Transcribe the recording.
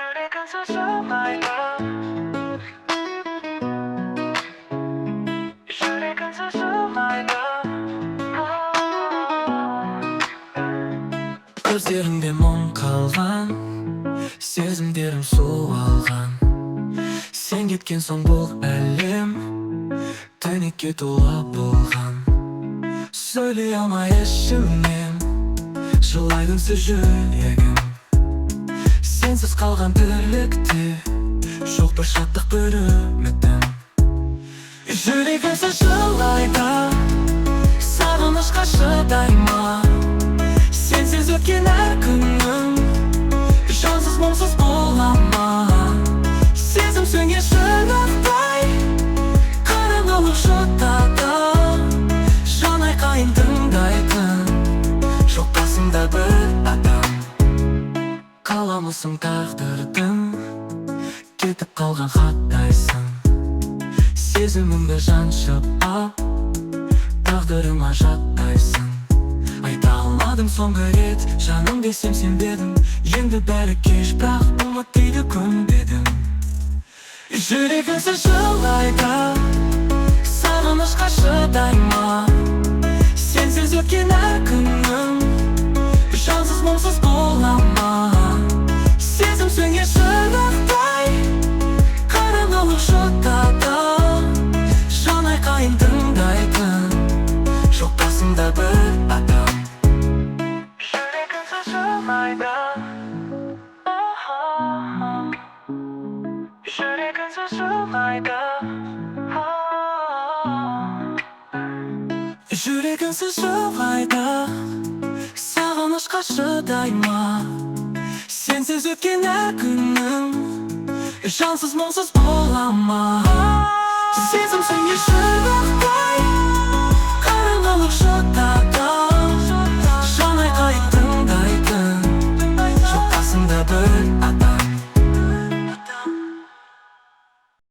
Жүрегің сызылмайды. Жүрегің сызылмайды. Көздеріңде мұң қалған, сезімдерім суалған. Сен кеткен соң бұл әлем түнекке тола болған. Сөйлей алмай ішімнен жылайды үнсіз жүрегім. Сенсіз қалған тірлікте жоқ бір шаттық, бір үмітім. Жүрегімсіз жылайды, сағынышқа шыдай ма? Сенсіз өткен әр күнім жансыз мұңсыз бола ма? Сезім сөнген шырақтай қараңғылық жұтады. Жан айқайын тыңдайтын жоқ қасымда бір адам. Қаламысың тағдырдың кетіп қалған хаттайсың. Сезімімді жаншып ап тағдырыма жаттайсың. Айта алмадым соңғы рет жаным десем сенбедің. Енді бәрі кеш, бірақ ұмыт дейді көнбедім. Жүрегімсіз жылайды, сағынышқа шыдай ма? Сенсіз өткен әр күнім жансыз мұңсыз бола ма? Сезім сөнген шырақтай қараңғылық жұтады. Жан айқайын тыңдайтын жоқ қасымда бір адам. Жүрегің сызылмайды. Жүрегің сызылмайды. Жүрегіңсіз жылайды, сағынышқа шыдай ма? Сенсіз өткен әр күнім жансыз мұңсыз бола ма?